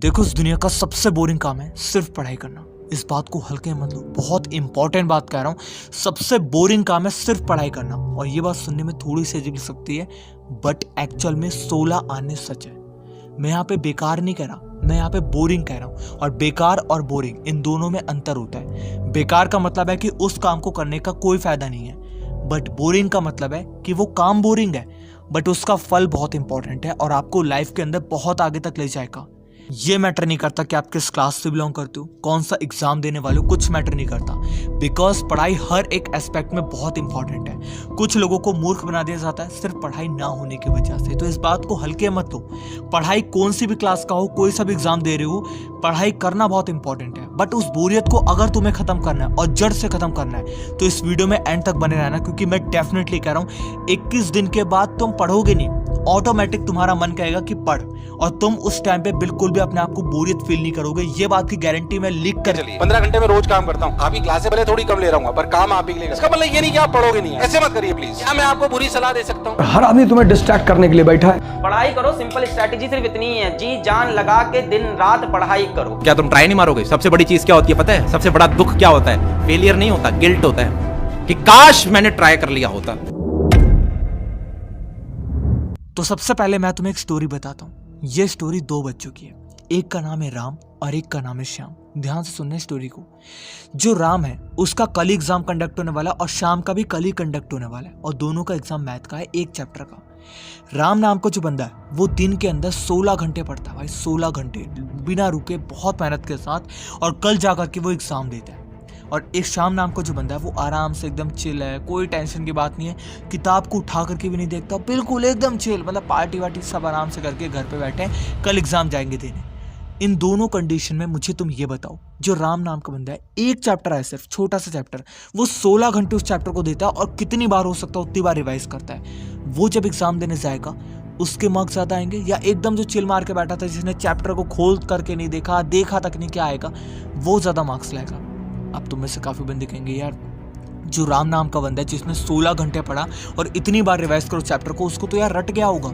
देखो, इस दुनिया का सबसे बोरिंग काम है सिर्फ पढ़ाई करना। इस बात को हल्के मत लो, बहुत इंपॉर्टेंट बात कह रहा हूँ। सबसे बोरिंग काम है सिर्फ पढ़ाई करना। और ये बात सुनने में थोड़ी सी अजीब लग सकती है, बट एक्चुअल में 16 आने सच है। मैं यहाँ पे बेकार नहीं कह रहा, मैं यहाँ पे बोरिंग कह रहा हूँ। और बेकार और बोरिंग इन दोनों में अंतर होता है। बेकार का मतलब है कि उस काम को करने का कोई फायदा नहीं है, बट बोरिंग का मतलब है कि वो काम बोरिंग है, बट उसका फल बहुत इंपॉर्टेंट है और आपको लाइफ के अंदर बहुत आगे तक ले जाएगा। ये मैटर नहीं करता कि आप किस क्लास से बिलोंग करते हो, कौन सा एग्जाम देने वाले हो, कुछ मैटर नहीं करता। बिकॉज पढ़ाई हर एक एस्पेक्ट में बहुत इंपॉर्टेंट है। कुछ लोगों को मूर्ख बना दिया जाता है सिर्फ पढ़ाई ना होने की वजह से। तो इस बात को हल्के मत लो। पढ़ाई कौन सी भी क्लास का हो, कोई सा भी एग्जाम दे रहे हो, पढ़ाई करना बहुत इंपॉर्टेंट है। बट उस बोरियत को अगर तुम्हें खत्म करना है और जड़ से खत्म करना है तो इस वीडियो में एंड तक बने रहना, क्योंकि मैं डेफिनेटली कह रहा हूँ 21 दिन के बाद तुम पढ़ोगे नहीं, ऑटोमेटिक तुम्हारा मन कहेगा कि पढ़, और तुम उस टाइम पे बिल्कुल भी अपने आप को बोरियत फील नहीं करोगे। ये बात की गारंटी मैं लिख कर। 15 घंटे में रोज काम करता हूँ। आपकी क्लासें भले थोड़ी कम ले रहा हूँ, पर काम आप ही लेगा। इसका मतलब ये नहीं कि आप पढ़ोगे नहीं, ऐसे मत करिए प्लीज। क्या मैं आपको बुरी सलाह दे सकता हूँ? हर आदमी तुम्हें डिस्ट्रैक्ट करने के लिए बैठा है। पढ़ाई करो, सिंपल स्ट्रेटेजी सिर्फ इतनी ही है, जी जान लगा के दिन रात पढ़ाई करो। क्या तुम ट्राई नहीं मारोगे? सबसे बड़ी चीज क्या होती है पता है? सबसे बड़ा दुख क्या होता है? फेलियर नहीं होता, गिल्ट होता है कि काश मैंने ट्राई कर लिया होता। तो सबसे पहले मैं तुम्हें एक स्टोरी बताता हूँ। ये स्टोरी 2 बच्चों की है। एक का नाम है राम और एक का नाम है श्याम। ध्यान से सुनना स्टोरी को। जो राम है उसका कल ही एग्जाम कंडक्ट होने वाला और श्याम का भी कल ही कंडक्ट होने वाला है, और दोनों का एग्जाम मैथ का है, एक चैप्टर का। राम नाम का जो बंदा है वो दिन के अंदर 16 घंटे पढ़ता है भाई, 16 घंटे बिना रुके, बहुत मेहनत के साथ, और कल जाकर के वो एग्जाम देता है। और एक श्याम नाम का जो बंदा है वो आराम से एकदम चिल है, कोई टेंशन की बात नहीं है, किताब को उठा करके भी नहीं देखता, बिल्कुल एकदम चिल, मतलब पार्टी वार्टी सब आराम से करके घर पे बैठे हैं, कल एग्जाम जाएंगे देने। इन दोनों कंडीशन में मुझे तुम ये बताओ, जो राम नाम का बंदा है, एक चैप्टर है सिर्फ, छोटा सा चैप्टर, वो 16 घंटे उस चैप्टर को देता है और कितनी बार हो सकता है उतनी बार रिवाइज करता है। वो जब एग्जाम देने जाएगा उसके मार्क्स ज्यादा आएंगे, या एकदम जो चिल मार के बैठा था जिसने चैप्टर को खोल करके नहीं देखा तक नहीं क्या आएगा, वो ज्यादा मार्क्स लाएगा। अब तुम में से काफी बंदे कहेंगे यार जो राम नाम का बंदा है जिसने 16 घंटे पढ़ा और इतनी बार रिवाइज करो चैप्टर को, उसको तो यार रट गया होगा।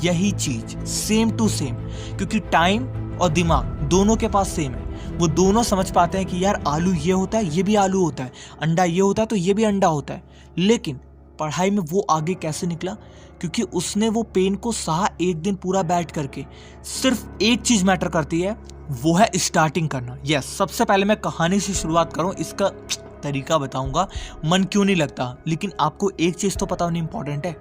यही चीज सेम टू सेम, क्योंकि टाइम और दिमाग दोनों के पास सेम है। वो दोनों समझ पाते हैं कि यार आलू ये होता है, ये भी आलू होता है, अंडा ये होता है तो ये भी अंडा होता है। लेकिन पढ़ाई में वो आगे कैसे निकला? क्योंकि उसने वो पेन को सहा एक दिन पूरा बैठ करके। सिर्फ एक चीज मैटर करती है, वो है स्टार्टिंग करना। यस, सबसे पहले मैं कहानी से शुरुआत करूं, इसका तरीका बताऊंगा, मन क्यों नहीं लगता। लेकिन आपको एक चीज तो पता होनी इंपॉर्टेंट है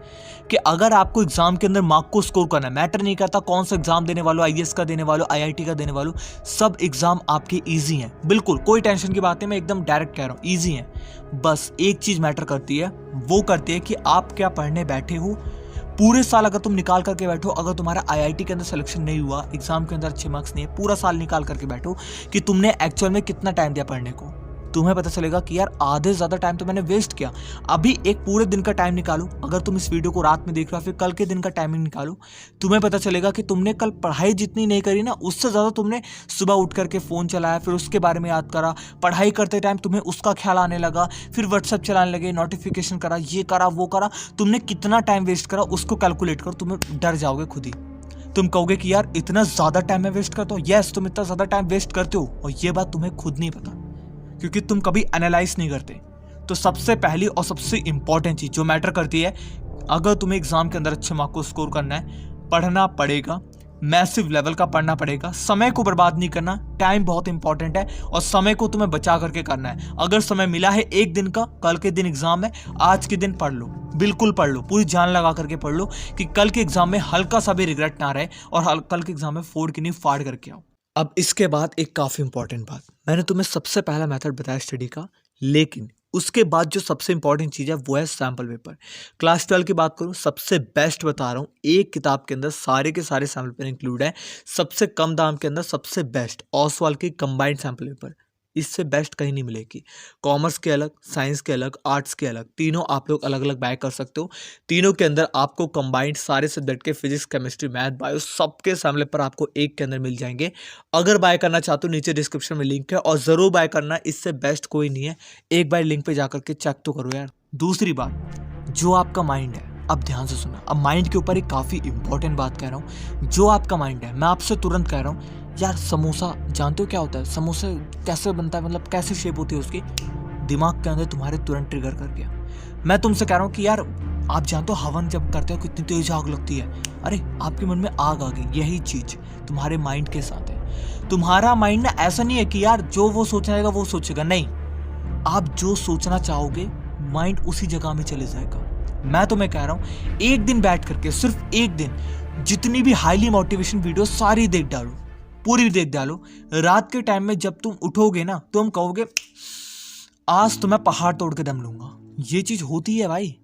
कि अगर आपको एग्जाम के अंदर मार्क को स्कोर करना है, मैटर नहीं करता कौन सा एग्जाम देने वालों, आईएएस का देने वालों, आईआईटी का देने वालों, सब एग्जाम आपके इजी हैं, बिल्कुल कोई टेंशन की बात नहीं, मैं एकदम डायरेक्ट कह रहा हूँ, इजी हैं। बस एक चीज मैटर करती है, वो करती है कि आप क्या पढ़ने बैठे हो। पूरे साल अगर तुम निकाल करके बैठो, अगर तुम्हारा आईआईटी के अंदर सिलेक्शन नहीं हुआ, एग्जाम के अंदर अच्छे मार्क्स नहीं है, पूरा साल निकाल करके बैठो कि तुमने एक्चुअल में कितना टाइम दिया पढ़ने को, तुम्हें पता चलेगा कि यार आधे ज्यादा टाइम तो मैंने वेस्ट किया। अभी एक पूरे दिन का टाइम निकालो, अगर तुम इस वीडियो को रात में देख रहे हो, फिर कल के दिन का टाइमिंग निकालो, तुम्हें पता चलेगा कि तुमने कल पढ़ाई जितनी नहीं करी ना, उससे ज्यादा तुमने सुबह उठ करके फोन चलाया, फिर उसके बारे में याद करा, पढ़ाई करते टाइम तुम्हें उसका ख्याल आने लगा, फिर व्हाट्सएप चलाने लगे, नोटिफिकेशन करा, ये करा वो करा, तुमने कितना टाइम वेस्ट करा उसको कैलकुलेट करो, तुम्हें डर जाओगे खुद ही। तुम कहोगे कि यार इतना ज्यादा टाइम मैं वेस्ट करता हूँ। यस, तुम इतना ज्यादा टाइम वेस्ट करते हो और ये बात तुम्हें खुद नहीं पता, क्योंकि तुम कभी एनालाइज नहीं करते। तो सबसे पहली और सबसे इंपॉर्टेंट चीज जो मैटर करती है, अगर तुम्हें एग्जाम के अंदर अच्छे मार्क्स को स्कोर करना है, पढ़ना पड़ेगा, मैसिव लेवल का पढ़ना पड़ेगा, समय को बर्बाद नहीं करना। टाइम बहुत इंपॉर्टेंट है और समय को तुम्हें बचा करके करना है। अगर समय मिला है एक दिन का, कल के दिन एग्जाम है, आज के दिन पढ़ लो, बिल्कुल पढ़ लो, पूरी जान लगा करके पढ़ लो कि कल के एग्जाम में हल्का सा भी रिग्रेट ना रहे, और कल के एग्जाम में फोड़ की नहीं फाड़ करके आओ। अब इसके बाद एक काफी इंपॉर्टेंट बात, मैंने तुम्हें सबसे पहला मेथड बताया स्टडी का, लेकिन उसके बाद जो सबसे इंपॉर्टेंट चीज है वो है सैम्पल पेपर। क्लास 12 की बात करूं, सबसे बेस्ट बता रहा हूं, एक किताब के अंदर सारे के सारे सैम्पल पेपर इंक्लूड है, सबसे कम दाम के अंदर सबसे बेस्ट ओसवाल की कंबाइंड सैम्पल पेपर। इससे बेस्ट कहीं नहीं मिलेगी। कॉमर्स के अलग, साइंस के अलग, आर्ट्स के अलग, तीनों आप लोग अलग अलग बाय कर सकते हो। तीनों के अंदर आपको कंबाइंड सारे सब्जेक्ट के फिजिक्स, केमिस्ट्री, मैथ, बायो सबके सैम्पल पेपर आपको एक के अंदर मिल जाएंगे। अगर बाय करना चाहते हो नीचे डिस्क्रिप्शन में लिंक है, और ज़रूर बाय करना, इससे बेस्ट कोई नहीं है। एक बार लिंक पे जाकर के चेक तो करो यार। दूसरी बात, जो आपका माइंड है, अब ध्यान से सुना, अब माइंड के ऊपर एक काफ़ी इंपॉर्टेंट बात कह रहा हूँ। जो आपका माइंड है, मैं आपसे तुरंत कह रहा हूँ, यार समोसा जानते हो क्या होता है, समोसे कैसे बनता है, मतलब कैसे शेप होती है उसकी, दिमाग के अंदर तुम्हारे तुरंत ट्रिगर कर गया। मैं तुमसे कह रहा हूँ कि यार आप जानते हो हवन जब करते हो कितनी तेज आग लगती है, अरे आपके मन में आग आ गई। यही चीज तुम्हारे माइंड के साथ है। तुम्हारा माइंड ना ऐसा नहीं है कि यार जो वो सोचेगा वो सोचेगा, नहीं, आप जो सोचना चाहोगे माइंड उसी जगह में चले जाएगा। मैं तुम्हें कह रहा हूं एक दिन बैठ करके, सिर्फ एक दिन, जितनी भी हाईली मोटिवेशन वीडियो सारी देख डालो, पूरी देख डालो। रात के टाइम में जब तुम उठोगे ना, तुम कहोगे आज तो मैं पहाड़ तोड़ के दम लूंगा। ये चीज होती है भाई।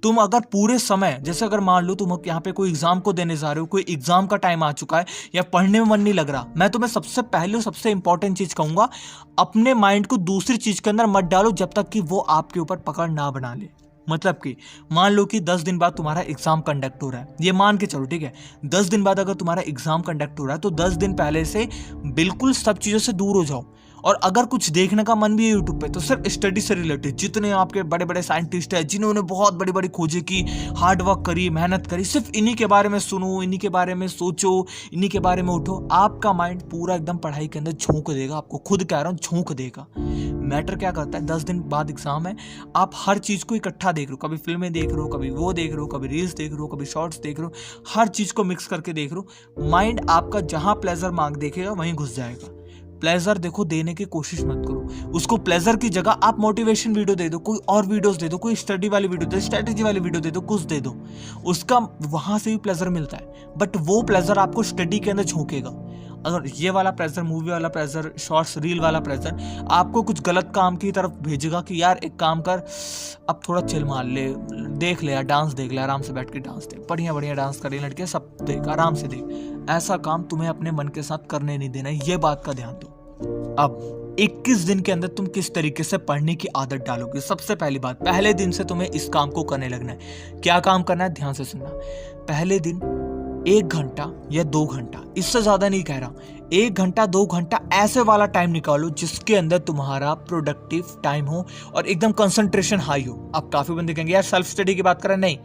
तुम अगर पूरे समय, जैसे अगर मान लो तुम यहाँ पे कोई एग्जाम को देने जा रहे हो, कोई एग्जाम का टाइम आ चुका है या पढ़ने में मन नहीं लग रहा, मैं तुम्हें सबसे पहले और सबसे इंपॉर्टेंट चीज कहूंगा, अपने माइंड को दूसरी चीज के अंदर मत डालो जब तक कि वो आपके ऊपर पकड़ ना बना ले। मतलब कि मान लो कि 10 दिन बाद तुम्हारा एग्जाम कंडक्ट हो रहा है, ये मान के चलो, ठीक है। 10 दिन बाद अगर तुम्हारा एग्जाम कंडक्ट हो रहा है तो 10 दिन पहले से बिल्कुल सब चीजों से दूर हो जाओ। और अगर कुछ देखने का मन भी है यूट्यूब पे तो सिर्फ स्टडी से रिलेटेड, जितने आपके बड़े बड़े साइंटिस्ट हैं जिन्होंने बहुत बड़ी बड़ी खोजें की, हार्ड वर्क करी, मेहनत करी, सिर्फ इन्हीं के बारे में सुनो, इन्हीं के बारे में सोचो, इन्हीं के बारे में उठो। आपका माइंड पूरा एकदम पढ़ाई के अंदर झोंक देगा, आपको खुद कह रहा हूँ झोंक देगा। मैटर क्या करता है, 10 दिन बाद एग्जाम है, आप हर चीज को इकट्ठा देख रहे हो, कभी फिल्में देख रहे हो, कभी वो देख रहे हो, कभी रील्स देख रहे हो, कभी शॉर्ट्स देख रहे हो, हर चीज को मिक्स करके देख रहे हो। माइंड आपका जहां प्लेजर मांग देखेगा वहीं घुस जाएगा। प्लेजर देखो देने की कोशिश मत करो, उसको प्लेजर की जगह आप मोटिवेशन वीडियो दे दो, कोई और वीडियोस दे दो, कोई स्टडी वाली वीडियो दे दो, स्ट्रेटेजी वाली वीडियो दे दो, कुछ दे दो, उसका वहां से भी प्लेजर मिलता है। बट वो प्लेजर आपको स्टडी के अंदर झोंकेगा। अगर ये वाला प्रेशर, मूवी वाला प्रेशर, शॉर्ट्स रील वाला प्रेशर आपको कुछ गलत काम की तरफ भेजेगा कि यार एक काम कर, अब थोड़ा चिल मार ले, देख ले यार, डांस देख ले, आराम से बैठ के डांस देख, बढ़िया बढ़िया डांस कर रही लड़कियां, सब देख, आराम से देख। ऐसा काम तुम्हें अपने मन के साथ करने नहीं देना, ये बात का ध्यान दो। अब 21 दिन के अंदर तुम किस तरीके से पढ़ने की आदत डालोगे। सबसे पहली बात, पहले दिन से तुम्हें इस काम को करने लगना है। क्या काम करना है, ध्यान से सुनना। पहले दिन 1 घंटा या 2 घंटा, इससे ज्यादा नहीं कह रहा, 1 घंटा 2 घंटा ऐसे वाला टाइम निकालो जिसके अंदर तुम्हारा प्रोडक्टिव टाइम हो और एकदम कंसंट्रेशन हाई हो। अब काफी बंदे कहेंगे यार सेल्फ स्टडी की बात करें, नहीं,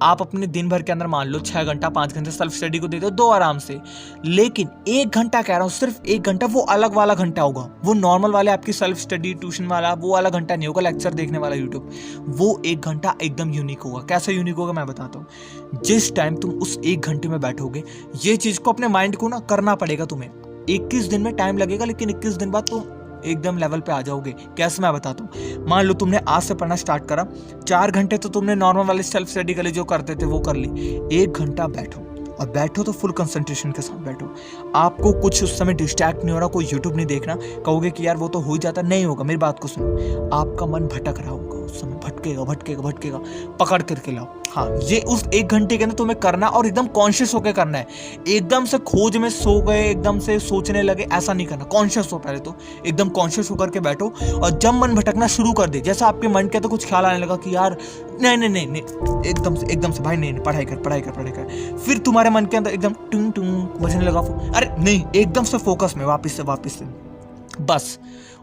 आप अपने दिन भर के अंदर मान लो 6 घंटा 5 घंटे सेल्फ स्टडी को दे दो आराम से, लेकिन 1 घंटा कह रहा हूं, सिर्फ 1 घंटा, वो अलग वाला घंटा होगा, वो नॉर्मल वाले आपकी सेल्फ स्टडी ट्यूशन वाला वो वाला घंटा नहीं होगा, लेक्चर देखने वाला यूट्यूब, वो 1 घंटा एकदम यूनिक होगा। कैसे यूनिक होगा मैं बताता हूँ। जिस टाइम तुम उस 1 घंटे में बैठोगे, ये चीज को अपने माइंड को ना करना पड़ेगा तुम्हें। 21 दिन में टाइम लगेगा, लेकिन 21 दिन बाद तुम एकदम लेवल पे आ जाओगे। कैसे मैं बताता हूँ। मान लो तुमने आज से पढ़ना स्टार्ट करा, 4 घंटे तो तुमने नॉर्मल वाले सेल्फ स्टडी के लिए जो करते थे वो कर ली। 1 घंटा बैठो, और बैठो तो फुल कंसंट्रेशन के साथ बैठो। आपको कुछ उस समय डिस्ट्रैक्ट नहीं हो रहा, कोई यूट्यूब नहीं देखना। कहोगे कि यार वो तो हो ही जाता, नहीं होगा, मेरी बात को सुनो। आपका मन भटक रहा होगा उस समय, भटकेगा, पकड़ करके लाओ। हाँ, ये उस 1 घंटे के अंदर तुम्हें करना, और एकदम कॉन्शियस होकर करना है। एकदम से खोज में सो गए, एकदम से सोचने लगे, ऐसा नहीं करना। कॉन्शियस हो, पहले तो एकदम कॉन्शियस होकर के बैठो, और जब मन भटकना शुरू कर दे, जैसा आपके मन के तो कुछ ख्याल आने लगा कि यार नहीं, एकदम से भाई नहीं, पढ़ाई कर, फिर तुम्हारे मन के अंदर एकदम टुंग टुंग बजने लगा, अरे नहीं, एकदम से फोकस में वापस से बस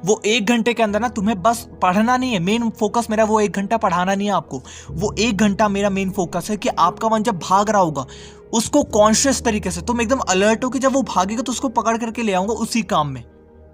वो 1 घंटे के अंदर ना तुम्हें बस पढ़ना नहीं है। मेन फोकस मेरा वो 1 घंटा पढ़ाना नहीं है आपको, वो 1 घंटा मेरा मेन फोकस है कि आपका मन जब भाग रहा होगा उसको कॉन्शियस तरीके से तुम एकदम अलर्ट हो कि जब वो भागेगा तो उसको पकड़ करके ले आऊंगा उसी काम में।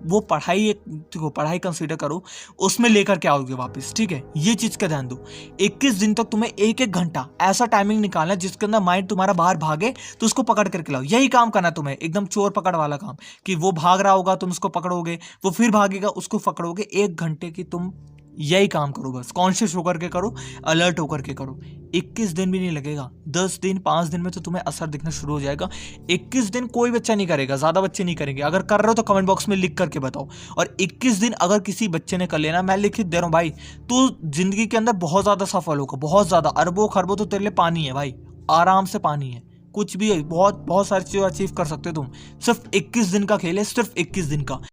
वो पढ़ाई कंसीडर करो, उसमें लेकर के आओगे वापस, ठीक है। ये चीज का ध्यान दो। 21 दिन तक तुम्हें 1-1 घंटा ऐसा टाइमिंग निकालना है जिसके अंदर माइंड तुम्हारा बाहर भागे तो उसको पकड़ करके लाओ। यही काम करना है तुम्हें, एकदम चोर पकड़ वाला काम, कि वो भाग रहा होगा तुम उसको पकड़ोगे, वो फिर भागेगा उसको पकड़ोगे। 1 घंटे की तुम यही काम करो, बस कॉन्शियस होकर के करो, अलर्ट होकर के करो। 21 दिन भी नहीं लगेगा, 10 दिन 5 दिन में तो तुम्हें असर दिखना शुरू हो जाएगा। 21 दिन कोई बच्चा नहीं करेगा, ज्यादा बच्चे नहीं करेंगे। अगर कर रहे हो तो कमेंट बॉक्स में लिख करके बताओ। और 21 दिन अगर किसी बच्चे ने कर लेना, मैं लिख दे रहा हूँ भाई, तो जिंदगी के अंदर बहुत ज्यादा सफल होगा, बहुत ज्यादा, अरबों खरबों तो तेरे लिए पानी है भाई, आराम से पानी है, कुछ भी है, बहुत सारी चीजें अचीव कर सकते हो तुम। सिर्फ 21 दिन का खेल है, सिर्फ 21 दिन का।